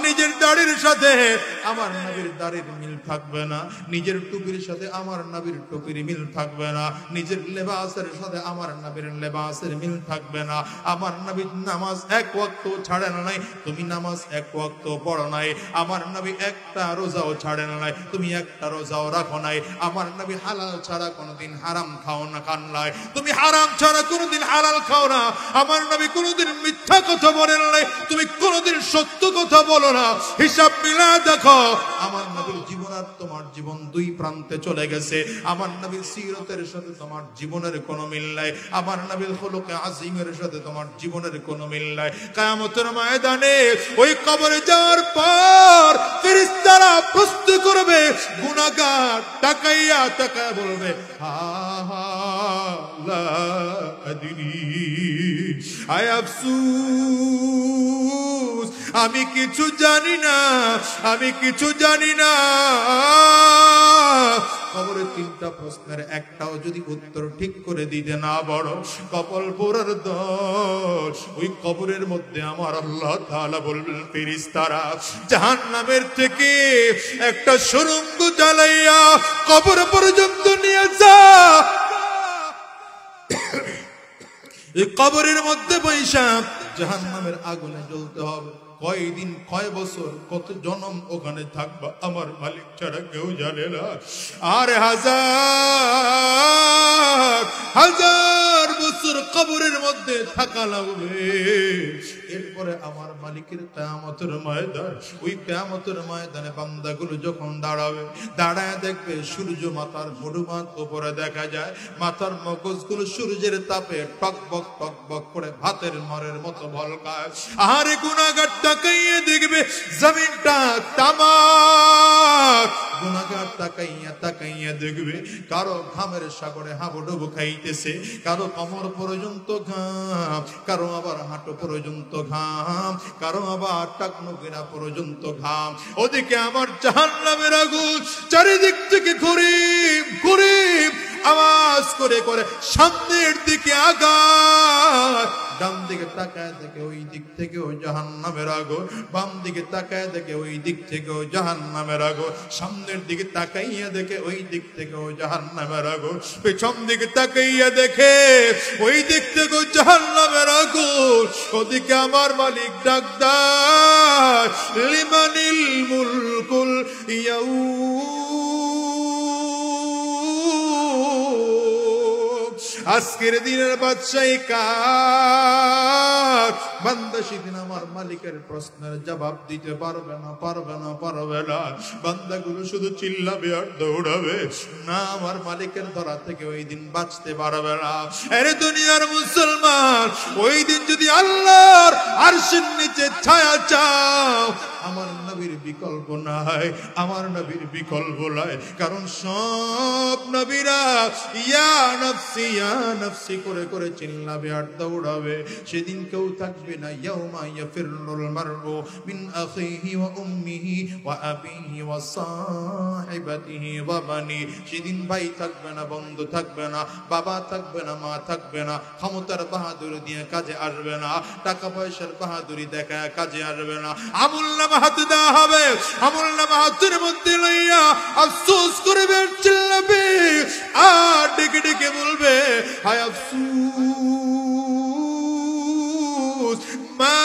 নিজের দাড়ির সাথে আমার নবীর দাড়ির মিল থাকবে না, নিজের টুপির সাথে আমার নবীর টুপির মিল থাকবে না, নিজের লেবাসের সাথে আমার নবীর লেবাসের মিল থাকবে না। আমার নবী নামাজ এক ওয়াক্ত ছাড়েন নাই, তুমি নামাজ এক ওয়াক্ত পড়ো নাই। আমার নবী একটা রোজাও ছাড়েন নাই, তুমি একটা রোজাও রাখো নাই। আমার নবী হালাল ছাড়া কোনোদিন হারাম খাও না, খান নাই, তুমি হারাম ছাড়া কোনোদিন হালাল খাও না। আমার নবী কোনোদিন মিথ্যা কথা বলেন নাই, তুমি কোনোদিন সত্য কথা বলো না। হিসাব মিলা দেখো, আমার নবীর জীবন আর তোমার জীবন দুই প্রান্তে চলে গেছে। আমার নবীর সিরতের সাথে তোমার জীবনের কোনো মিল নাই, আমার নবীর খুলুকে আজিমের সাথে তোমার জীবনের কোনো মিল নাই। কিয়ামতের ময়দানে ওই কবরে যাওয়ার পর ফেরেশতারা প্রশ্ন করবে, গুনাহগার তাকাইয়া তাকায়া বলবে, হা হা লা আদরি, আয় আফসোস, আমি কিছু জানি না, আমি কিছু জানি না। কবরের তিনটা প্রশ্নের একটাও যদি উত্তর ঠিক করে দিতে না বড় কপাল পোড়ার দল। ওই কবরের মধ্যে আমার আল্লাহ তাআলা বলবেন, ফেরেশতারা জাহান্নামের থেকে একটা সুড়ঙ্গ জ্বালাইয়া কবর পর্যন্ত নিয়ে যা। এই কবরের মধ্যে পয়সা জাহান্নামের আগুনে জ্বলতে হবে। কয়দিন, কয় বছর, কত জন্ম ওখানে থাকবা আমার মালিক ছাড়া কেউ জানে না। আর হাজার হাজার বছর কবরের মধ্যে থাকা লাগবে। এরপরে আমার মালিকের কিয়ামতের ময়দান, ওই কিয়ামতের ময়দানে বান্দাগুলো যখন দাঁড়াবে, দাঁড়ায় দেখবে সূর্য মাথার মধুমাত উপরে দেখা যায়, মাথার মগজগুলো সূর্যের তাপে টকবক টকবক করে ভাতের মরের মতো ভলকায়। আর গুনাহগার তাকাইয়া দেখবে জমিনটা তামাক। গুনাহগার তাকাইয়া তাকাইয়া দেখবে কারো ঘামের সাগরে হাবুডুবু খাইতেছে, কারো কোমর পর্যন্ত ঘাম, কারো আবার হাঁটু পর্যন্ত ঘাম, কারো আবার টাকনুকিনা পর্যন্ত ঘাম। ওদিকে আমার জাহান্নামের আগুন চারিদিক থেকে ঘুরিব ঘুরিব আওয়াজ করে করে সামনের দিকে আগায়। ডান দিকে তাকায় দেখে ওই দিক থেকে ওই জাহান্নামের আগুন, বাম দিকে তাকায় দেখে ওই দিক থেকে ওই জাহান্নামের আগুন, সামনের দিকে তাকাইয়া দেখে ওই দিক থেকে ওই জাহান্নামের আগুন, পেছন দিকে তাকাইয়া দেখে ওই দিক থেকে ওই জাহান্নামের আগুন। ওদিকে আমার মালিক ডাক দেয়, লিমানিল মুলকুল আজকের দিনের বাদশাহী কার? বান্দা সেদিন আমার মালিকের প্রশ্নের জবাব দিতে পারবে না, পারবে না, পারবে না। বান্দাগুলো শুধু চিল্লাবে আর দৌড়াবে না, আমার মালিকের ধরা থেকে ওই দিন বাঁচতে পারবে না। আরে দুনিয়ার মুসলমান, ওই দিন যদি আল্লাহর আরশের নিচে ছায়া চাও, আমার নবীর বিকল্প নাই, আমার নবীর বিকল্প নাই। কারণ সব নবীরা ইয়া নফসি ইয়া নফসি করে করে চিল্লাবে আর দৌড়াবে। সেদিন কেউ থাকবে না, ইয়াউমা ইয়াফিরুল মারউ মিন আখিহি ওয়া উম্মিহি ওয়া আবিহি ওয়া সাহিবাতিহি ওয়া বানি। সেদিন ভাই থাকবে না, বন্ধু থাকবে না, বাবা থাকবে না, মা থাকবে না, ক্ষমতার বাহাদুরি দিয়ে কাজে আসবে না, টাকা পয়সার বাহাদুরি দেখায় কাজে আসবে না। আমুল্লামা হাতে দেওয়া হবে, আমুল্লামা হাতের মধ্যে লইয়া আফসোস করবে, চিল্লাবে আর ডেকে ডেকে বলবে, হায় আফসোস, মা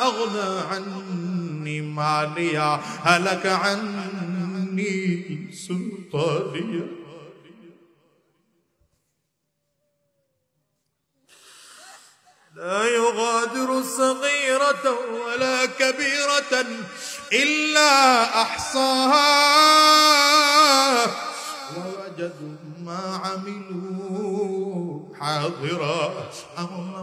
আগনা আন্নি মালিয়া হালাকা আন্নি সুলতানিয়া। لا يغادر صغيرة ولا كبيرة إلا أحصاها ووجدوا ما عملوا حاضرا।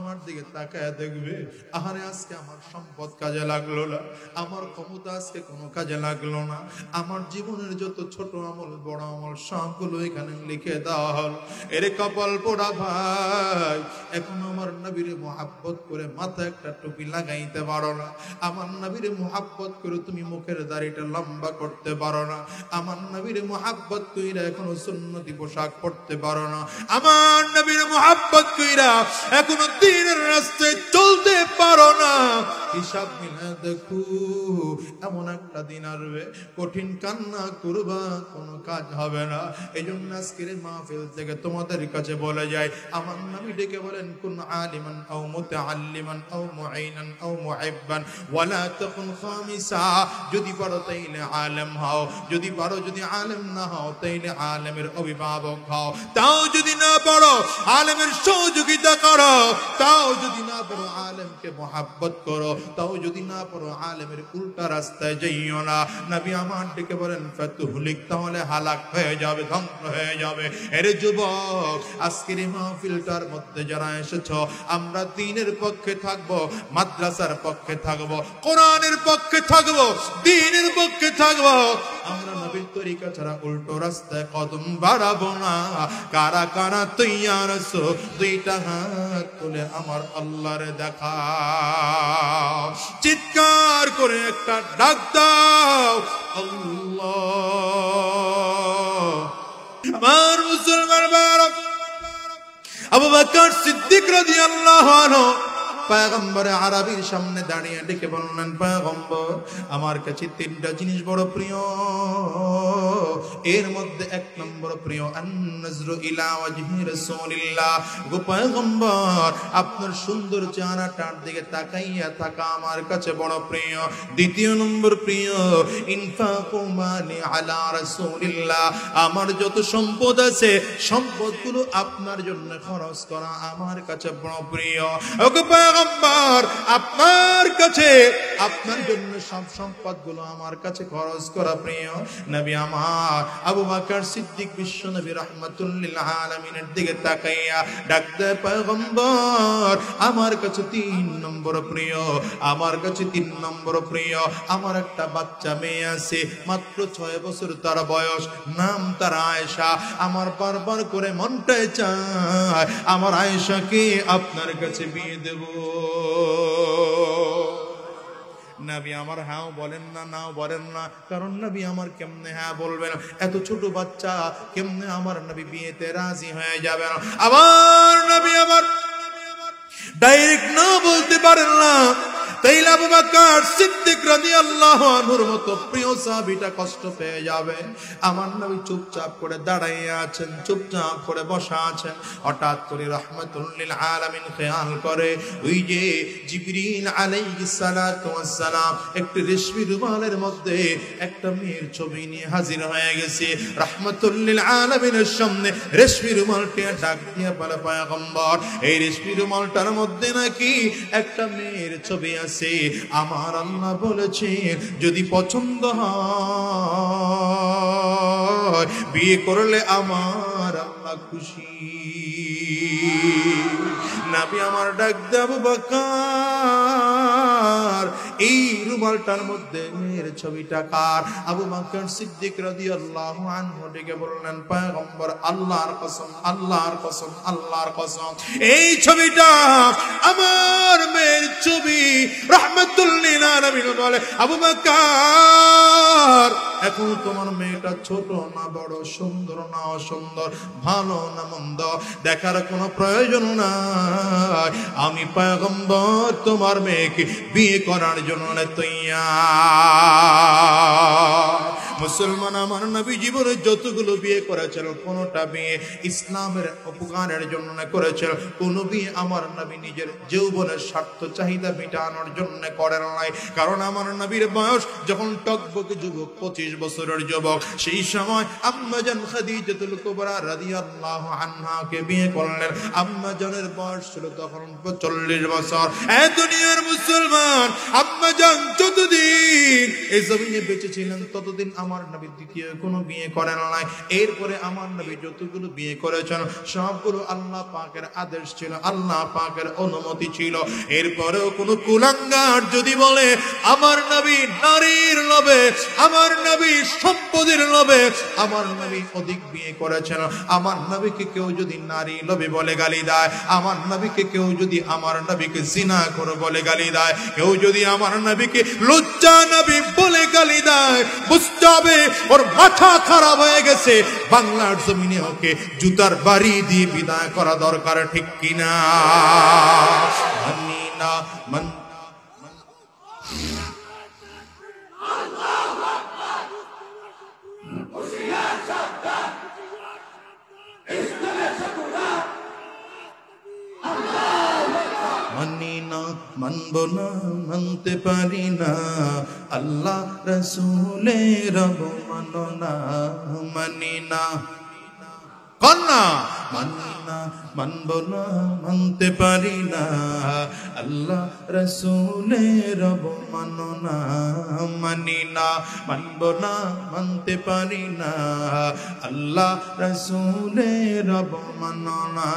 আমার দিকে তাকায় দেখবে, আহারে আজকে আমার সম্পদ কাজে লাগলো না, আমার ক্ষমতা আজকে কোনো কাজে লাগলো না, আমার জীবনের যত ছোট আমল বড় আমল সবগুলো এখানে লিখে দেওয়া হল। এর কপাল পোড়া ভাই, এখন আমার নবীর মুহাব্বত করে মাথায় একটা টুপি লাগাইতে পারো না, আমার নবীর মুহাব্বত করে তুমি মুখের দাড়িটা লম্বা করতে পারো না, আমার নবীর মুহাব্বত কইরা এখনো সুন্নতি পোশাক পরতে পারো না, আমার নবীর মুহাব্বত কইরা এখনো দ্বীনের রাস্তায় চলতে পারো না, হিসাব মিলে দেখো এমন একটা দিন আসবে কঠিন কান্না করবা, কোনো কাজ হবে না। এই জন্য আজকের মাহফিল থেকে তোমাদের কাছে বলে যায়, আমার নবী ডেকে বলেন, কুন আলিমান আও মুতাআল্লিমান আও মুঈনান আও মুহিব্বান ওয়ালা তাকুন খামিসা। যদি পারো তাইলে আলেম হও, যদি পারো যদি আলেম না হও তাইলে আলেমের অভিভাবক হও, তাও যদি না পারো আলেমের সহযোগিতা করো, তাও যদি না পারো আলেমকে মহাব্বত করো, তাও যদি না পারো আলেমের উল্টা রাস্তায় যাইও না। নবী আমার ডেকে বলেন ফাতুহলিক, তাহলে হালাক হয়ে যাবে, ধ্বংস হয়ে যাবে। এর যুবক, আজকের এই মাহফিলটার মধ্যে যারা এসেছো, আমরা দ্বীনের পক্ষে থাকবো, মাদ্রাসার পক্ষে থাকবো, কোরআনের পক্ষে থাকবো, দ্বীনের পক্ষে থাকবো। আমরা নবীর তরিকা ছাড়া উল্টো রাস্তায় কদম বাড়াবো না। কারা কারা তৈয়ার আছো? দুইটা হাত তুলে আমার আল্লাহরে দেখা, চিৎকার করে একটা ডাক দাও, আল্লাহ। আমার মুসলমান ভাইরা, আবু বকর সিদ্দিক রাদিয়াল্লাহু আনহু পয়গম্বর আরবির সামনে দাঁড়িয়ে ডেকে বললেন, পয়গম্বর, আমার কাছে তিনটা জিনিস বড় প্রিয়, এর মধ্যে এক নম্বর প্রিয় আন-নাজরু ইলা ওয়াজহি রাসূলিল্লাহ। গো পয়গম্বর, আপনার সুন্দর চেহারাটার দিকে তাকাইয়া থাকা আমার কাছে বড় প্রিয়। দ্বিতীয় নম্বর প্রিয় ইনফাকু মালি আলা রাসূলিল্লাহ, আমার যত সম্পদ আছে সম্পদগুলো আপনার জন্য খরচ করা আমার কাছে বড় প্রিয়। ওগো পয়গম্বর, আপনার কাছে আপনার জন্য সব সম্পদগুলো আমার কাছে খরচ করা প্রিয়। নবী আমার আবু বকর সিদ্দিক বিশ্ব নবী রাহমাতুল লিল আলামিনের দিকে তাকাইয়া ডাক দেয়, পয়গম্বর, আমার কাছে তিন নম্বর প্রিয়, আমার কাছে তিন নম্বর প্রিয়। আমার একটা বাচ্চা মেয়ে আছে, মাত্র 6 বছর তার বয়স, নাম তার আয়েশা। আমার বারবার করে মনটায় চায় আমার আয়েশাকে আপনার কাছে বিয়ে দেব। নবী আমার হ্যাঁ বলেন না, নাও বলেন না, কারণ নবী আমার কেমনে হ্যাঁ বলবেন? এত ছোট বাচ্চা কেমনে আমার নবী বিয়েতে রাজি হয়ে যাবেন? আমার নবী আমার ডাইরেক্ট না বলতে পারেন না। তাইলে আবু বকর সিদ্দিক রাদিয়াল্লাহু আনহুর মতো প্রিয় সাহাবীটা কষ্ট পেয়ে যাবে। আমার নবী চুপচাপ করে দাঁড়াইয়া আছেন, চুপচাপ করে বসা আছেন। হঠাৎ করে রাহমাতুল লিল আলামিন খেয়াল করে, ওই যে জিবরিল আলাইহিস সালাতু ওয়াস সালাম একটি রেশমি রুমালের মধ্যে একটা মেয়ের ছবি নিয়ে হাজির হয়ে গেছে। রাহমাতুল লিল আলামিনের সামনে রেশমি রুমালটা ডাক দিয়ে বলে, পয়গম্বর, এই রেশমি রুমালটার মধ্যে নাকি একটা মেয়ের ছবি আছে। আমার আল্লাহ বলেছেন, যদি পছন্দ হয় বিয়ে করলে আমার আল্লাহ খুশি। নবী আমার ডাক দেব, আবু বকর, এই রুমালটার মধ্যে মেয়ের ছবিটা কার? আবু বকর সিদ্দিক রাদিয়াল্লাহু আনহু ডেকে বললেন, পয়গম্বর, আল্লাহর কসম, আল্লাহর কসম, আল্লাহর কসম, এই ছবিটা আমার মেয়ের ছবি। রাহমাতুল লিল আলামিন বলে, আবু বকর, এখন তোমার মেয়েটা ছোট না বড়, সুন্দর না অসুন্দর, ভালো না মন্দ দেখার কোনো প্রয়োজন নাই। আমি পয়গম্বর তোমার মেয়েকে বিয়ে করার জন্য তৈয়ার। মুসলমান, আমার নবী জীবনে যতগুলো বিয়ে করেছিল কোনটা বিয়ে ইসলামের উপকারের জন্য করেছিল। কোন বিয়ে আমার নবী নিজের যৌবনের স্বার্থ চাহিদা মিটানোর জন্য করেন নাই। কারণ আমার নবীর বয়স যখন টকবকে যুবক, 25 বছরের যুবক, সেই সময় আম্মা জান খাদিজাতুল কুবরা রাদিয়াল্লাহু আনহাকে বিয়ে করলেন। আম্মা জানের বয়স ছিল তখন 40 বছর। এই দুনিয়ার মুসলমান, আম্মা জান যতদিন এই জমিনে বেঁচে ছিলেন ততদিন আমার নবী দ্বিতীয় কোনো বিয়ে করেন নাই। এরপরে আমার নবী যতগুলো বিয়ে করেছেন সবগুলো আল্লাহ পাকের আদেশ ছিল, আল্লাহ পাকের অনুমতি ছিল। এরপরেও কোনো কুলাঙ্গার যদি বলে আমার নবী নারীর লোভে, আমার নবী সম্পদের লোভে, আমার নবী অধিক বিয়ে করেছেন, আমার নবীকে কেউ যদি নারী লোভে বলে গালি দেয়, আমার নবীকে কেউ যদি আমার নবীকে জিনা করে বলে গালি দেয়, কেউ যদি আমার নবীকে লজ্জা নবী বলে গালি দেয়, বুঝতে হবে ওর মাথা খারাপ হয়ে গেছে। বাংলার জমিনে ওকে জুতার বাড়ি দিয়ে বিদায় করা দরকার, ঠিক কিনা? মানি না মান মানি না, মানব না, মানতে পারি না, আল্লাহ রাসূলের মানো না, মানি না, কন্যা মানি না, মানব না, মানতে পারি না, আল্লাহ রাসূলের মানো না, মানি না, মানব না, মানতে পারি না, আল্লাহ রাসূলের মানো না।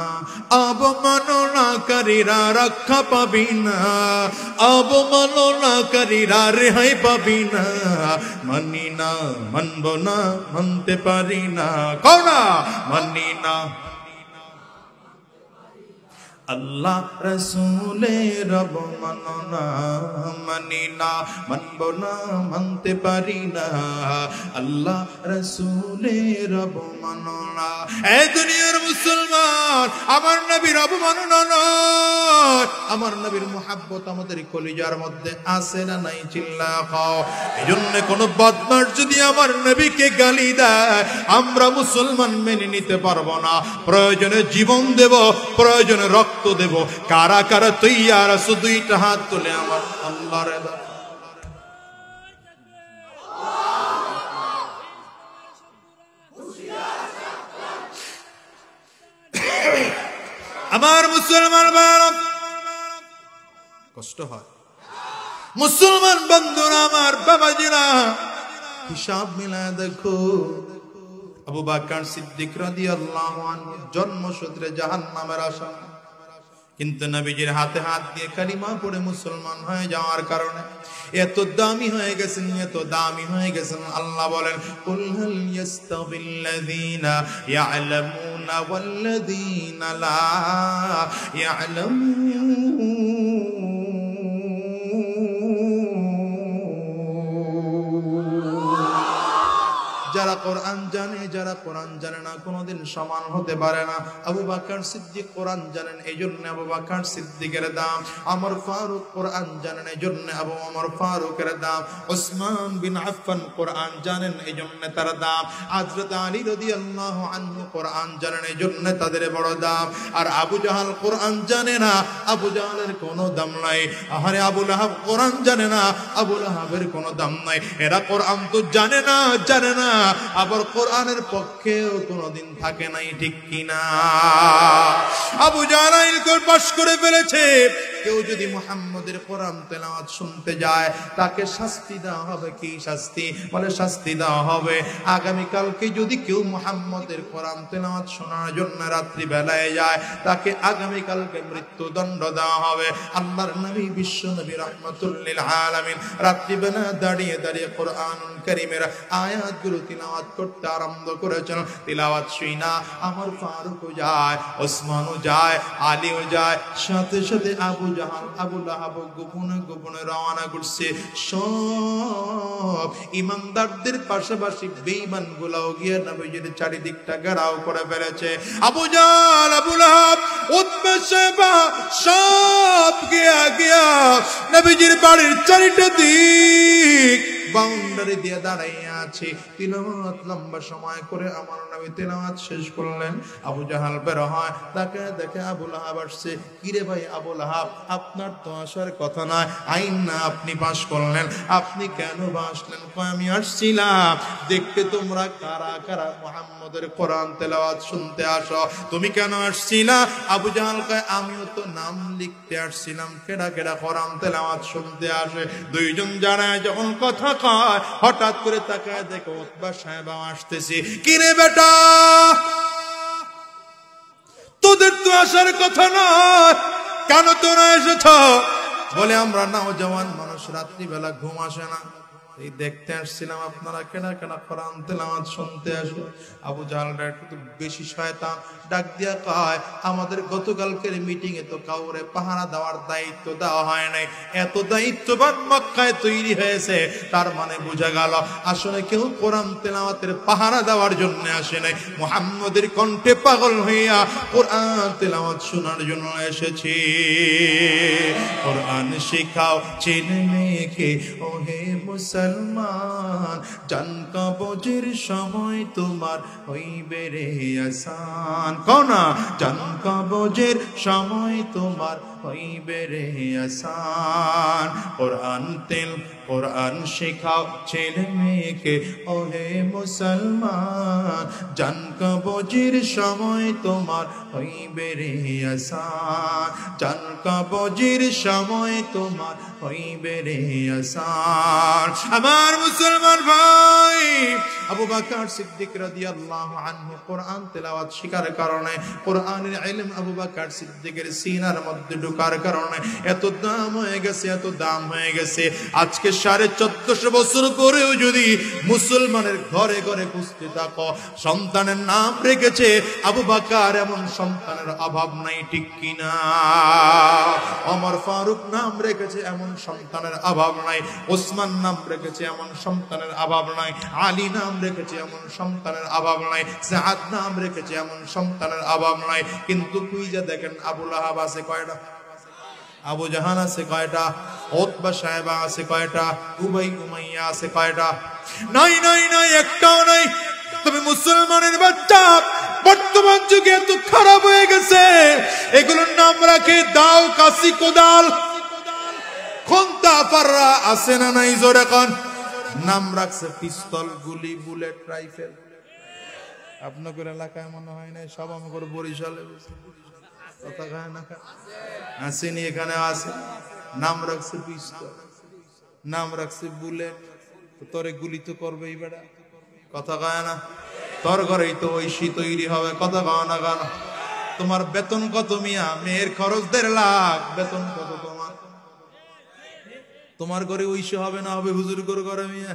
অবমাননাকারীরা রক্ষা পাবি না, অবমাননাকারীরা রেহাই পাবি না, মানি না, মানব না, মানতে পারি না, কওনা মানি না, আল্লাহ রাসূলের মানো না, মানি না, মানব না, মানতে পারি না, আল্লাহ রাসূলের মানো না। এই দুনিয়ার মুসলমান, আমার নবীর অবমাননা নয়, আমার নবীর মুহাব্বত আমাদের কলিজার মধ্যে আছে না নাই? চিল্লা খাও। এজন্য কোন বদমাশ যদি আমার নবীকে গালি দেয়, আমরা মুসলমান মেনে নিতে পারবো না। প্রয়োজনে জীবন দেব, প্রয়োজনে রক্ত দেব। কারা কারা তৈয়ার আছো? দুইটা হাত তুলে আমার আল্লাহর আমার মুসলমান ভাইরা, কষ্ট হয় মুসলমান বন্ধুরা, আমার বাবাজিরা, হিসাব মিলায় দেখো। আবু বকর সিদ্দিক রাদিয়াল্লাহু আনহু জন্মসূত্রে জাহান্নামের আসামি, কিন্তু নবীজির হাতে হাত দিয়ে কালিমা পড়ে মুসলমান হয়ে যাওয়ার কারণে এত দামি হয়ে গেছেন, এত দামি হয়ে গেছেন। আল্লাহ বলেন, কুল হাল ইয়াস্তাবিল্লাযীনা ইয়া'লামুনা ওয়াল্লাযীনা লা ইয়া'লামুন। যারা কোরআন জানে, যারা কোরআন জানে না, কোনোদিন সমান হতে পারে না। আবু বকর সিদ্দিক কোরআন জানেন, এই জন্য আবু বকর সিদ্দিকের দাম। ওমর ফারুক কোরআন জানেন, এই জন্য আবু ওমর ফারুকের দাম। ওসমান বিন আফফান কোরআন জানেন, এই জন্য তার দাম। হযরত আলী রাদিয়াল্লাহু আনহু কোরআন জানেন, এই জন্য তাদের বড় দাম। আর আবু জাহাল কোরআন জানে না, আবু জাহালের কোনো দাম নাই। আরে আবু লাহাব কোরআন জানে না, আবু লাহাবের কোনো দাম নাই। এরা কোরআন তো জানে না, জানে না, আবার কোরআনের পক্ষেও কোনদিন থাকে নাই, ঠিক কিনা? আবু জাহল পাশ করে ফেলেছে। কেউ যদি মুহাম্মদের কোরআন তেলাওয়াত শুনতে যায়, তাকে শাস্তি দেওয়া হবে। কি শাস্তি? বলে শাস্তি দেওয়া হবে। আগামী কালকে যদি কেউ মুহাম্মদের কোরআন তেলাওয়াত শোনার জন্য রাত্রি বেলায় যায়, তাকে আগামী কালকে মৃত্যুদণ্ড দেওয়া হবে। আল্লাহর নবী, বিশ্ব নবী রাহমাতুল লিল আলামিন রাত্রি বেলা দাঁড়িয়ে দাঁড়িয়ে কোরআনুল কারীমের আয়াতগুলো তিলাওয়াত করতে আরম্ভ করেছেন। তিলাওয়াত শুনা আমার ফারুকও যায়, ওসমানও যায়, আলীও যায়, সাথে সাথে আবু জাহাল, আবু লাহাব গোপনে গোপনে রওনা করছে। সব ইমানদারদের পাশাপাশি বেঈমান গুলাও গিয়ে নবীজির চারিদিকটা ঘেরাও করে ফেলেছে। আবু জাহাল, আবু লাহাব, উতবা, শায়বা সব গিয়া নবীজির বাড়ির চারিটা দিক বাউন্ডারি দিয়ে দাঁড়াইয়া আছে। তিলাওয়াত লম্বা সময় করে আমার নবী তিলাওয়াত শেষ করলেন। আবু জাহাল বের হয়, তাকে দেখে আবু লাহাব আসছে। কিরে ভাই আবু লাহাব, আপনার তো আসার কথা নয়, আইন না আপনি পাশ করলেন, আপনি কেন আসলেন? কয় আমি আসছিলাম দেখতে তোমরা কারা কারা মুহাম্মদের কোরআন তেলাওয়াত শুনতে আসো। তুমি কেন আসছিলা? আবু জাহাল কয় আমিও তো নাম লিখতে আসছিলাম, কেডা কেডা কোরআন তেলাওয়াত শুনতে আসে। দুইজন যারা যখন কথা কয়, হঠাৎ করে তাকায় দেখো উতবা সাহেব আসতেছে। কিরে বেটা, তোদের তো আসার কথা নয়, কেন তোরা এসেছ? বলে আমরা নওজওয়ান মানুষ, রাত্রিবেলা ঘুম আসে না, এই দেখতে আসছিলাম আপনারা কেনা কেনা কোরআন তেলাওয়াত শুনতে আসো। আবু জাহলটা একটু বেশি শয়তান, ডাক দিয়া কয় আমাদের গতকালকের মিটিং এ তো কাউরে পাহারা দেওয়ার দায়িত্ব দেওয়া হয় নাই, এত দায়িত্ববান মক্কায় তৈরি হয়েছে, তার মানে বোঝা গেল আসলে কেউ কোরআন তেলাওয়াতের পাহারা দেওয়ার জন্য আসে নাই, মুহাম্মদের কণ্ঠে পাগল হইয়া কোরআন তেলাওয়াত শোনার জন্য এসেছে। কোরআন শিখাও ছেলে মেয়েকে ওহে মুসলমান, জান কবজের সময় তোমার হইবে রে আসান। কোনা জান কবজের সময় তোমার হইবে রে আসান। কোরআন শেখাও ছেলে মেয়েকে ওহে মুসলমান, জান কবজের সময় তোমার হইবে রে আসান। জান কবজের সময় তোমার হইবে রে আসান। আমার মুসলমান ভাই, আবু বকর সিদ্দিক রাদিয়াল্লাহু আনহু কোরআন তেলাওয়াত শিখার কারণে, কোরআনের ইলম আবু বকর সিদ্দিকের সিনার মধ্যে ঢোকার কারণে এত দাম হয়ে গেছে, এত দাম হয়ে গেছে। আজকে 1450 বছর পরেও যদি মুসলমানের ঘরে ঘরে খুঁজতে থাকো, সন্তানের নাম রেখেছে আবু বকর, এমন সন্তানের অভাব নাই, ঠিক কিনা? ওমর ফারুক নাম রেখেছে, এমন সন্তানের অভাব নাই। ওসমান নাম রেখেছে, এমন সন্তানের অভাব নাই। আলী নাম রেখেছে, এমন সন্তানের অভাব নাই। সাদ নাম রেখেছে, এমন সন্তানের অভাব নাই। কিন্তু কুইজা দেখেন আবু লাহাব আছে কয়টা? আবু জাহাল আছে কয়টা? উতবা সাহেবা আছে কয়টা? উবাই উমাইয়া আছে কয়টা? নাই নাই নাই, একটাও নাই। তুমি মুসলমানের বাচ্চা বর্তমান যুগে এত খারাপ হয়ে গেছে, এগুলোর নাম রাখে দাও, কাশি, কোদাল, খন্তা, পাররা, আছে না নাই? জোরে কোন। নাম রাখছে পিস্তল, গুলি, বুলেট, রাইফেল। আপনাদের এলাকায় মনে হয় না, সব আমাদের বরিশালে কথা খায় না, আসেনি, এখানে আছে। নাম রাখছে পিস্তল, নাম রাখছে বুলেট। তোরে গুলি তো করবেই বেড়া, কথা কয় না? তোর ঘরেই তো ঐশী তৈরি হবে, কথা কয় না কেন? তোমার বেতন কত মিয়া? মেয়ের খরচ 1.5 লাখ, বেতন কত তোমার? তোমার ঘরে ঐশী হবে না হবে হুজুর করে মিয়া,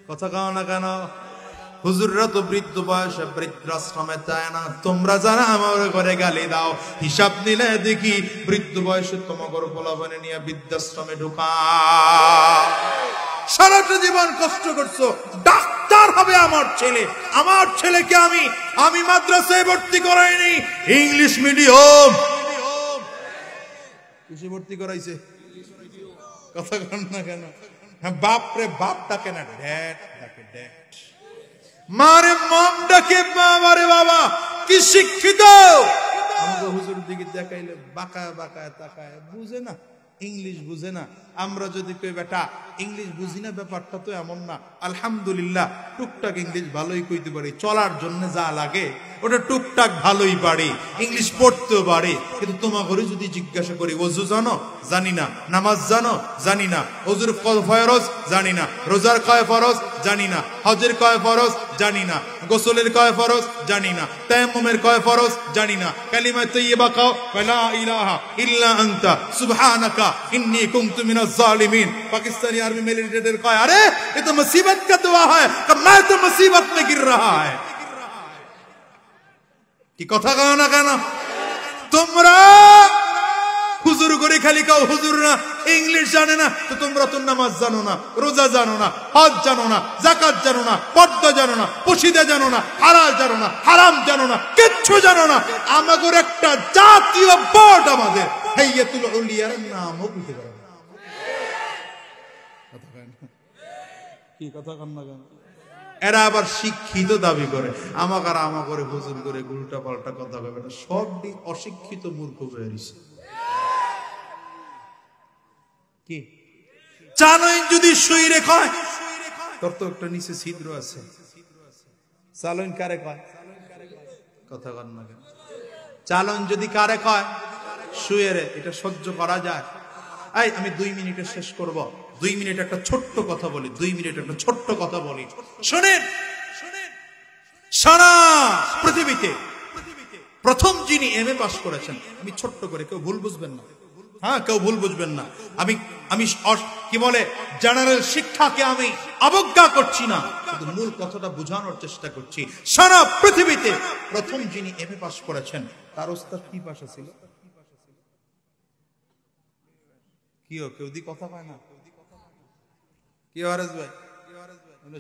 কথা কয় না কেন? হুজুররা তো বৃদ্ধ বয়সে বৃদ্ধাশ্রমে যায় না। তোমরা যারা আমার ঘরে গালি দাও, হিসাব নিলে দেখি বৃদ্ধ বয়সে তোমার পোলাপানে নিয়ে বৃদ্ধাশ্রমে ঢোকা। সারাটা জীবন কষ্ট করছো, ডাক্তার হবে আমার ছেলে। আমার ছেলেকে আমি মাদ্রাসায় ভর্তি করাইনি, ইংলিশ মিডিয়াম কিসে ভর্তি করাইছে, কথা কন না কেন? হ্যাঁ, বাপ রে বাপ ডাকে না, ড্যাড ডাকে ড্যাড। মারে মম ডাকে বাবা রে বাবা। কি শিক্ষিত! আমাকে হুজুর দিকে দেখাইলে বাঁকায় বাঁকায় তাকায়, বুঝে না, ইংলিশ বুঝে না। আমরা যদি কই বেটা ইংলিশ বুঝি না, ব্যাপারটা তো এমন না। আলহামদুলিল্লাহ টুকটাক ইংলিশ ভালোই কইতে পারি, চলার জন্য যা লাগে ওটা টুকটাক ভালোই পারি, ইংলিশ পড়তেও পারি। কিন্তু তোমাকে যদি জিজ্ঞাসা করি ওযু জানো? জানি না। নামাজ জানো? জানি না। ওযুর কয় ফরজ? জানি না। রোজার কয় ফরজ? জানি না। হজের কয় ফরজ? জানি না। গোসলের কয় ফরজ? জানি না। তায়াম্মুমের কয় ফরজ? জানি না। কালিমা তাইয়্যিবা কও, লা ইলাহা ইল্লা আনতা সুবহানাকা ইন্নী কুনতু মিনাজ জালিমিন। পাকিস্তানি आर्मी मिलिटेटर कहा, अरे ये तो मुसीबत का दुआ है, मैं तो मुसीबत में गिर रहा है। কি কথা কও না কেন? তোমরা হুজুর করে খালি কাও হুজুর না, ইংলিশ জানে না, তো তোমরা তো নামাজ জানো না, রোজা জানো না, হজ জানো না, যাকাত জানো না, পর্দা জানো না, পশিদা জানো না, হালাল জানো না, হারাম জানো না, কিচ্ছু জানো না। আমাদের একটা জাতীয় বোর্ড, আমাদের হাইয়াতুল উলিয়ার নামও বলতে পারে না। কি কথা কন না কেন? এরা আবার শিক্ষিত দাবি করে, আমাকে হুজুর করে উল্টা পাল্টা কথা কবে। সবই অশিক্ষিত মূর্খ বেরিয়েছে। কি চালইন যদি শুইরে কয়, তোর তো একটা নিচে ছিদ্র আছে, চালইন কারে কয়? কথা কন না কেন? চালইন যদি কারে কয়? শুয়েরে। এটা সহ্য করা যায়? এই আমি 2 মিনিটে শেষ করব, 2 মিনিট একটা ছোট্ট কথা বলি, 2 মিনিট একটা ছোট্ট কথা বলি, শোনেন। সারা পৃথিবীতে প্রথম যিনি এমএ পাস করেছেন, আমি ছোট্ট করে, কেউ ভুল বুঝবেন না, হ্যাঁ, কেউ ভুল বুঝবেন না। আমি আমি কি বলে জেনারেল শিক্ষাকে আমি অবজ্ঞা করছি না, শুধু মূল কথাটা বোঝানোর চেষ্টা করছি। সারা পৃথিবীতে প্রথম যিনি এমএ পাস করেছেন তার ওস্তাদ কি পাশে ছিল? কি কেউ দি কথা পায় না? কি ওয়ারেস ভাই,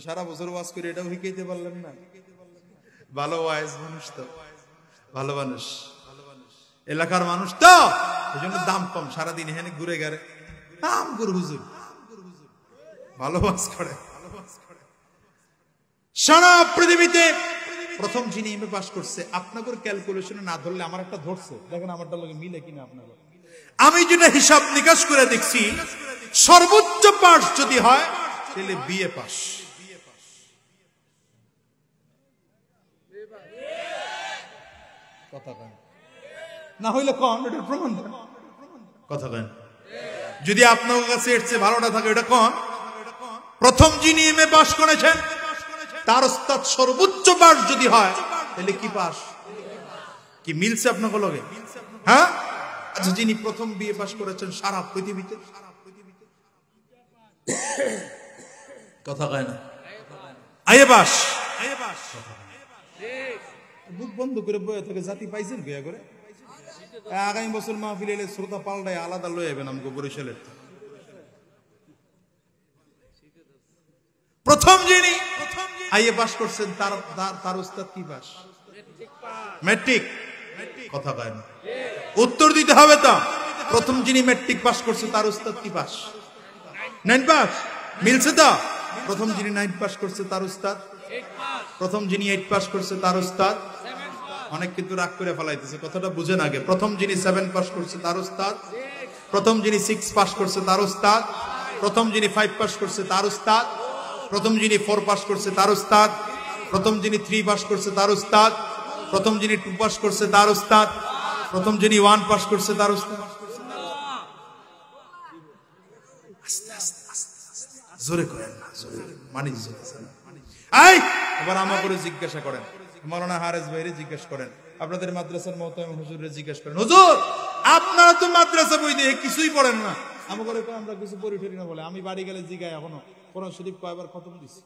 সারা বছর ওয়াজ করে এটাও শিখাইতে পারলেন না? ভালো ওয়াইজ মানুষ তো, ভালো মানুষ, এলাকার মানুষ তো, এই জন্য দাম কম। সারাদিন এখানে ঘুরে গেলে দাম গুরু হুজুর ভালো ওয়াজ করে। সারা পৃথিবীতে প্রথম যিনি এমএ পাস করছে, আপনাদের ক্যালকুলেশনে না ধরলে আমার একটা ধরছে, দেখেন আমারটা লগে মিলে কিনা আপনাদের। আমি যেটা হিসাব নিকাশ করে দেখছি, সর্বোচ্চ পাস যদি হয় তাহলে বিএ পাস। কথা কেন না হইলে কোন এটার প্রমাণ দেন? কথা কেন? যদি আপনার কাছে এর চেয়ে ভালোটা থাকে এটা কোন? প্রথম যিনি এমএ পাস করেছেন তার ওস্তাদ সর্বোচ্চ পাস যদি হয় তাহলে কি পাস? কি মিলছে আপনার লগে? হ্যাঁ, আচ্ছা, যিনি প্রথম বিএ পাস করেছেন সারা পৃথিবীতে, কথা কয় না, আইএ পাস, বুক বন্ধ করে বয়ে থেকে জাতি পাইছেন বিয়া করে। আগামী বছর মাহফিল এলে শ্রোতা পাল্টায় আলাদা লয়ে যাবেন আমাকে বরিশালের। প্রথম যিনি আইএ পাস করছেন তার ওস্তাদ কি পাস? ম্যাট্রিক। কথা কয় না, উত্তর দিতে হবে তো। প্রথম যিনি ম্যাট্রিক পাস করছে তার ওস্তাদ কি পাস? 9 পাস। মিলছে তো? প্রথম যিনি 9 পাস করছে তার ওস্তাদ, প্রথম যিনি 8 পাস করছে তার ওস্তাদ। অনেক কিন্তু রাগ করে ফেলাইতেছে, কথাটা বুঝেন আগে। প্রথম যিনি 7 পাস করছে তার ওস্তাদ, প্রথম যিনি 6 পাস করছে তার ওস্তাদ, প্রথম যিনি 5 পাস করছে তার ওস্তাদ, প্রথম যিনি 4 পাস করছে তার ওস্তাদ, প্রথম যিনি 3 পাস করছে তার ওস্তাদ, প্রথম যিনি 2 পাস করছে তার ওস্তাদ, প্রথম যিনি 1 পাস করছে তার ওস্তাদ। জোরে করেন না, জোরে মানি জোরে। এই এবার আমাকে জিজ্ঞাসা করেন, মাওলানা হারেস ভাইরে জিজ্ঞেস করেন, আপনাদের মাদ্রাসার মোহতামিম হুজুরে জিজ্ঞেস করেন, হুজুর আপনারা তো মাদ্রাসা বই দিয়ে কিছুই পড়েন না, আমাকে আমরা কিছু পড়ি টরি না বলে। আমি বাড়ি গেলে জিগাই এখনো কোরআন শরীফ কয়বার খতম দিছি?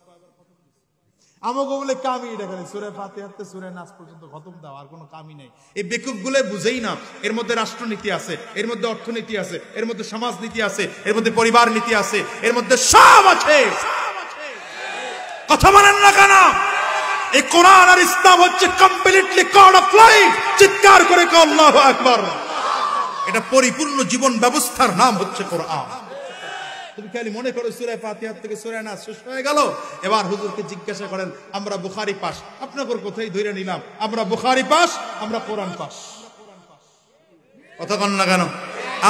আমাকে বলে কামই এটা করে সূরা ফাতিহা থেকে সূরা নাস পর্যন্ত খতম দাও, আর কোনো কামই নাই। এই বেকুব গুলো বুঝেই না এর মধ্যে রাষ্ট্রনীতি আছে, এর মধ্যে অর্থনীতি আছে, এর মধ্যে সমাজনীতি আছে, এর মধ্যে পরিবার নীতি আছে, এর মধ্যে সব আছে। কথা বলেন না কেন? এই কোরআন আর ইসলাম হচ্ছে কমপ্লিটলি কোড অফ লাইফ। চিৎকার করে কও আল্লাহু আকবার। এটা পরিপূর্ণ জীবন ব্যবস্থার নাম হচ্ছে কোরআন। তুমি খালি মনে করো সূরা ফাতিহা থেকে সূরা নাস শেষ হয়ে গেল, এবার হুজুরকে জিজ্ঞাসা করেন আমরা বুখারী পাস, আপনাদের কোথায় ধরে নিলাম আমরা বুখারী পাস, আমরা কোরআন পাস। কথা কন না কেন?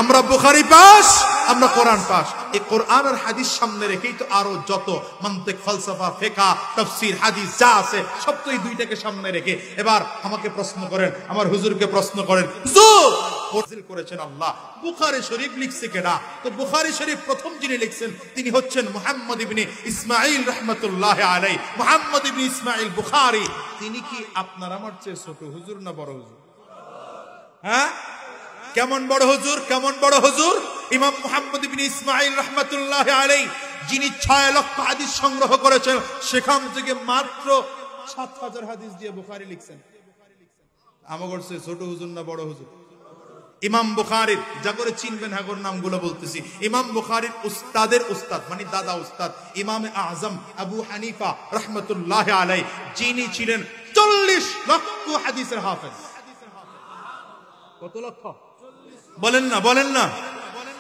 আমরা বুখারী পাস, আমরা কোরআন পাস। এই কোরআন আর হাদিস সামনে রেখেই তো আরো যত মানতিক, ফালসাফা, ফিকহ, তাফসীর, হাদিস যা আছে সব তো এই দুইটাকে সামনে রেখে। এবার আমাকে প্রশ্ন করেন, আমার হুজুরকে প্রশ্ন করেন, হুজুর নাযিল করেছেন আল্লাহ, বুখারী শরীফ লিখছে কেডা? তো বুখারী শরীফ প্রথম যিনি লিখছেন তিনি হচ্ছেন মুহাম্মদ ইবনে ইসমাঈল রাহমাতুল্লাহ আলাইহি। মুহাম্মদ ইবনে ইসমাঈল বুখারী, তিনি কি আপনার আমার চেয়ে ছোট হুজুর না বড় হুজুর? হ্যাঁ, কেমন বড় হুজুর? কেমন বড় হুজুর? ইমাম মুহাম্মদ ইবনে ইসমাঈল রাহমাতুল্লাহ আলাইহি, যিনি 6 লক্ষ হাদিস সংগ্রহ করেছেন, সেখান থেকে মাত্র 7000 হাদিস দিয়ে বুখারী লিখছেন। আমাগর সে ছোট হুজুর না বড় হুজুর? ইমাম বুখারীর যা করে চিনবেন হাগর নামগুলো বলতেছি। ইমাম বুখারীর উস্তাদের উস্তাদ মানে দাদা উস্তাদ ইমামে আযম আবু হানিফা রাহমাতুল্লাহ আলাইহি, যিনি ছিলেন 40 লক্ষ হাদিসের হাফেজ। কত লক্ষ? বলেন না, বলেন না।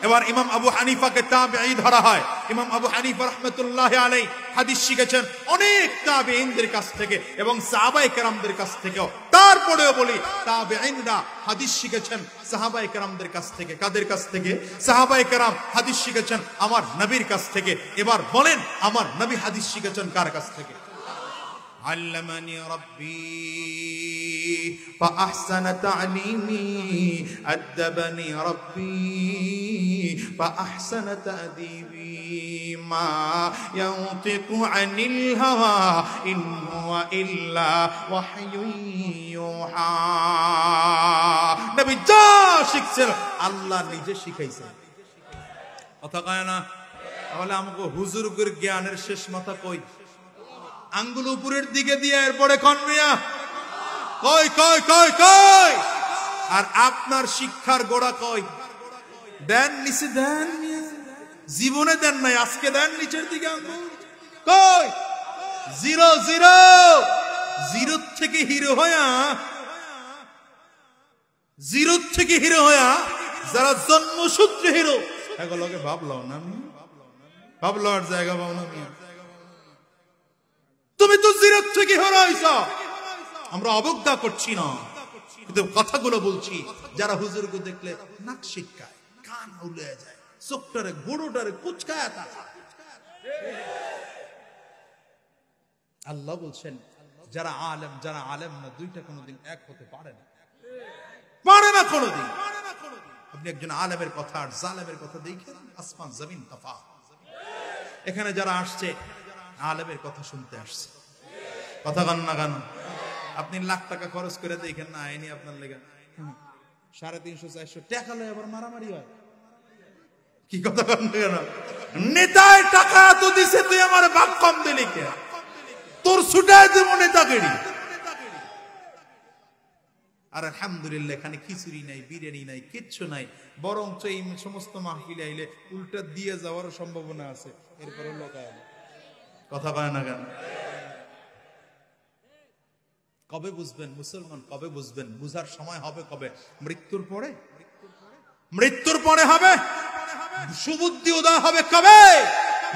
এবার ইমাম আবু হানিফাকে তাবেঈ ধরা হয়। ইমাম আবু হানিফা রাহমাতুল্লাহ আলাইহি হাদিস শিখেছেন অনেক তাবেঈনদের কাছ থেকে এবং সাহাবায়ে কেরামদের কাছ থেকেও। তারপরেও বলি তাবেঈনরা হাদিস শিখেছেন সাহাবায়ে কেরামদের কাছ থেকে। কাদের কাছ থেকে? সাহাবায়ে কেরাম হাদিস শিখেছেন আমার নবীর কাছ থেকে। এবার বলেন আমার নবী হাদিস শিখেছেন কার কাছ থেকে? علمني ربي فأحسن تعليمي أدبني ربي فأحسن تأديبي ما ينطق عن الهوى إن هو إلا وحي يوحى নবী যা শিখছেন আল্লাহ নিজে শিখাইছেন কথা কয় না তাহলে আমাকে হুজুরদের জ্ঞানের শেষ মাথা কই আঙ্গুল উপরের দিকে দিয়ে এরপরে কোন মিয়া কই কই কই কই আর আপনার শিক্ষার গোড়া কই দেন নিচে দেন জীবনে দেন নাই আজকে দেন নিচের দিকে আঙ্গুল কই জিরো জিরো জিরো থেকে হিরো হয়া জিরো থেকে হিরো হয়া যারা জন্মসূত্রে হিরো এগুলোকে ভাবলো না ভাবলো আর জায়গা পাও না তুমি তো জিরো থেকে হিরো হইছ আমরা অবজ্ঞা করছি না কিন্তু কথাগুলো বলছি যারা হুজুরকে দেখলে নাক শিক্ষায় কান উলে যায় চোখটারে গোড়োটারে কুচকায় তাকা আল্লাহ বলছেন যারা আলেম না দুইটা কোনোদিন এক হতে পারে না কোনোদিন আপনি একজন আলেমের কথা আর জালেমের কথা দেখেন আসমান জমিন তফাৎ এখানে যারা আসছে আলেমের কথা শুনতে আসছে কথা গান না গান আপনি লাখ টাকা খরচ করে দেখেন না আইনি আপনার লেগে 350-400 টাকা লয় আবার মারামারি হয় কি কথা গান না কেন নেতায় টাকা তো দিছে তুই আমার বাপ কম দিলি কে তোর ছুটায় দেব নেতাগিরি আর আলহামদুলিল্লাহ এখানে খিচুড়ি নাই বিরিয়ানি নাই কিচ্ছু নাই বরঞ্চ এই সমস্ত মাহফিলে আইলে উল্টা দিয়ে যাওয়ার সম্ভাবনা আছে এরপরে লোকায় কথা কয় না কেন কবে বুঝবেন মুসলমান কবে বুঝবেন বুঝার সময় হবে কবে মৃত্যুর পরে হবে সুবুদ্ধি উদয় হবে কবে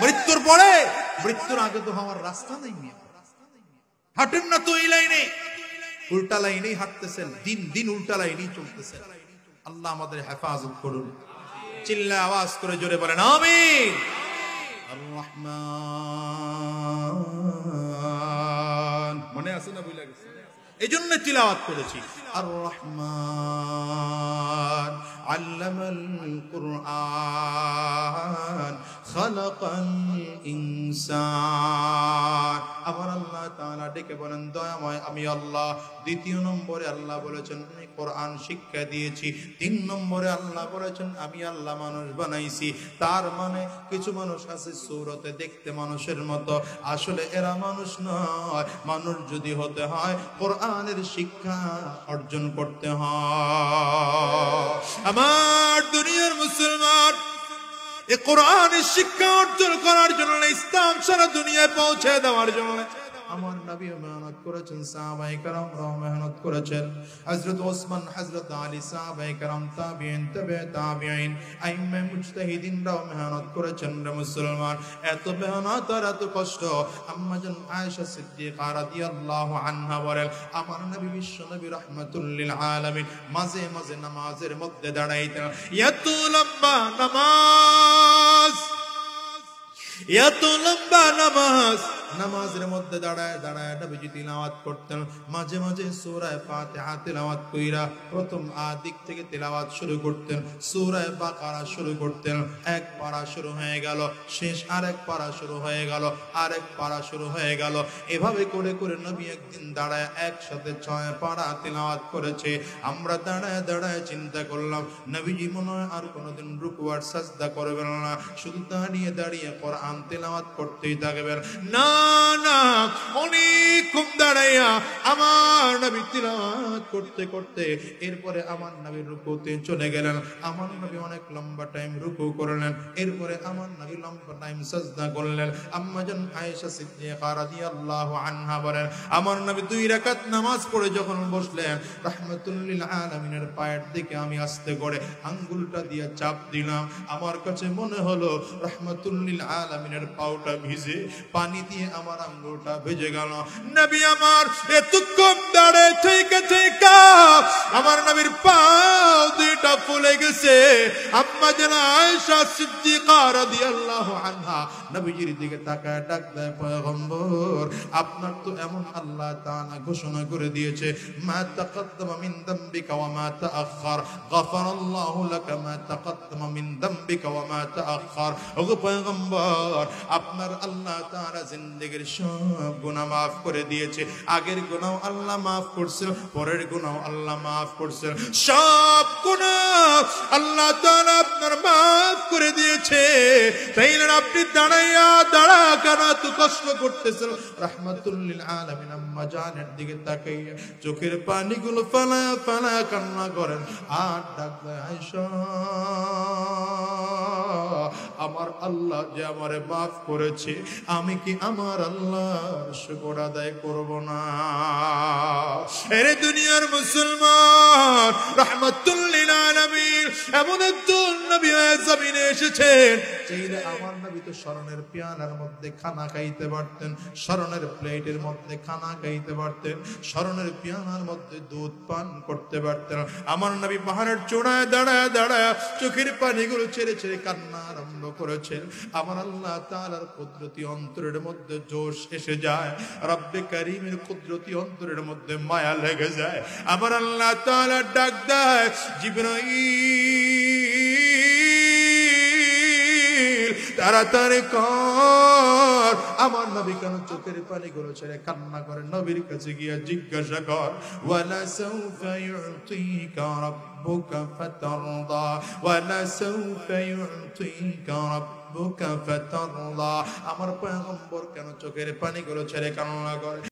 মৃত্যুর পরে মৃত্যুর আগে তো হওয়ার রাস্তা নেই হাঁটেন না তো এই লাইনে উল্টা লাইনেই হাঁটতেছেন দিন দিন উল্টা লাইনেই চলতেছেন আল্লাহ আমাদের হেফাজত করুন চিল্লা আওয়াজ করে জোরে বলেন আমিন আর রহমান মনে আছে না বুঝলা গেছে এই জন্য তিলাওয়াত করেছি আর রহমান আল্লামাল কুরআন খালাকাল ইনসান আমার আল্লাহ তাআলা ডেকে বলেন দয়াময় আমি আল্লাহ দ্বিতীয় নম্বরে আল্লাহ বলেছেন আমি কোরআন শিক্ষা দিয়েছি 3 নম্বরে আল্লাহ বলেছেন আমি আল্লাহ মানুষ বানাইছি তার মানে কিছু মানুষ আছে সূরতে দেখতে মানুষের মতো আসলে এরা মানুষ নয় মানুষ যদি হতে হয় কোরআনের শিক্ষা অর্জন করতে হয় আমার দুনিয়ার মুসলমান এই কোরআনের শিক্ষা অর্জন করার জন্য ইসলাম সারা দুনিয়ায় পৌঁছে দেওয়ার জন্য আমার নবী মেহনত করেছেন সাহাবায়ে কেরামরাও মেহনত করেছেন হযরত ওসমান হযরত আলী সাহাবায়ে কেরাম তাবিঈন তাবে তাবিঈন আইম্মে মুজতাহিদিনরাও মেহনত করেছেন রে মুসলমান এত মেহনত আর এত কষ্ট আম্মা জান আয়েশা সিদ্দিকা রাদিয়াল্লাহু আনহা বলেন আমার নবী বিশ্ব নবী রাহমাতুল লিল আলামিন মাঝে মাঝে নামাজের মধ্যে দাঁড়াইতেন এত লম্বা নামাজ নামাজের মধ্যে দাঁড়ায় দাঁড়ায় নবীজি তিলাওয়াত করতেন মাঝে মাঝে সূরা ফাতিহা তিলাওয়াত কইরা প্রথম আদিক থেকে তিলাওয়াত শুরু করতেন সূরা বাকারা শুরু করতেন এক পারা শুরু হয়ে গেল শেষ আরেক পারা শুরু হয়ে গেল আরেক পারা শুরু হয়ে গেল এভাবে করে করে নবী একদিন দাঁড়ায় একসাথে 6 পারা তিলাওয়াত করেছে আমরা দাঁড়ায় দাঁড়ায় চিন্তা করলাম নবীজি মনে হয় আর কোনোদিন রুকু আর সাজদা করবেন না শুধু দাঁড়িয়ে দাঁড়িয়ে কোরআন তিলাওয়াত করতেই থাকবেন না না অনেকক্ষণ দাঁড়াইয়া আমার নবী তিলাওয়াত করতে করতে এরপরে আমার নবী রুকুতে চলে গেলেন আমার নবী অনেক লম্বা টাইম রুকু করলেন এরপরে আমার নবী লম্বা টাইম সাজদা করলেন আম্মা জান আয়েশা সিদ্দিকা রাদিয়াল্লাহু আনহা বলেন আমার নবী 2 রাকাত নামাজ পড়ে যখন বসলেন রাহমাতুল লিল আলামিনের পায়ের দিকে আমি আস্তে করে আঙ্গুলটা দিয়ে চাপ দিলাম আমার কাছে মনে হলো রাহমাতুল লিল আলামিনের পাউটা ভিজে পানি দিয়ে আমার আঙ্গুলটা ভেজে গেল নবী আমার এতক্ষণ দাঁড়ে থেকে থেকে আমার নবীর পা দুইটা ফুলে গেছে। আম্মা জান আয়েশা সিদ্দিকা রাদিয়াল্লাহু আনহা নবীজির দিকে তাকায় ডাক দেয়, পয়গম্বর আপনার তো এমন আল্লাহ তাআলা ঘোষণা করে দিয়েছে, মা তাকাদ্দামা মিন যামবিকা ওয়া মা তাআখার, গাফারাল্লাহু লাকা মা তাকাদ্দামা মিন যামবিকা ওয়া মা তাআখার। ওগো পয়গম্বর, আপনার আল্লাহ তাআলা জিন্দেগীর সব গুনাহ maaf করে দিয়েছে। আগের গুনাহ আল্লাহ maaf করছেন, পরের গুনাহ আল্লাহ maaf করছেন, সব গুনাহ আল্লাহ তাআলা আপনার maaf করে দিয়েছে। তাইলে আপনি দাঁড়াইয়া দাঁড়া কেন তো কষ্ট করতেছেন? রাহমাতুল লিল আলামিন আম্মা জানের দিকে তাকাইয়া চোখের পানিগুলো ফালায়া ফালায়া কান্না করেন আর ডাক দেয়, আয়েশা আমার আল্লাহ যে আমারে maaf করেছে, আমি কি আমার আল্লাহর শুকর আদায় করব না? এরে দুনিয়ার মুসলমান, রাহমাতুল লিল আলামিন এমন একজন নবী জমিনে এসেছেন, চাইলে আমার নবী তো স্মরণের পিয়ালার মধ্যে খানা খাইতে পারতেন, স্মরণের প্লেটের মধ্যে খানা খাইতে পারতেন, স্মরণের পিয়ালার মধ্যে দুধ পান করতে পারতেন। আমার নবী পাহাড়ের চূড়ায় দাঁড়ায় দাঁড়ায় চোখের পানিগুলো ছেড়ে ছেড়ে কান্না আরম্ভ করেছেন। আমার আল্লাহ তাআলার কুদরতি অন্তরের মধ্যে জোশ এসে যায়, রব্বে কারীমের কুদরতি অন্তরের মধ্যে মায়া লেগে যায়। আমার আল্লাহ তাআলা ডাক দেয়, জিবরাইল তাড়াতাড়ি কর। আমার নবী কেন চোখের পানিগুলো ছেড়ে কান্না করে? নবীর কাছে গিয়ে জিজ্ঞাসা কর, ওয়ালা সাউফা ইউতিকা রাব্বুকা ফাতারদা, ওয়ালা সাউফা ইউতিকা রাব্বুকা ফাতারদা। আমার পয়গম্বর কেন চোখের পানিগুলো ছেড়ে কান্না করে?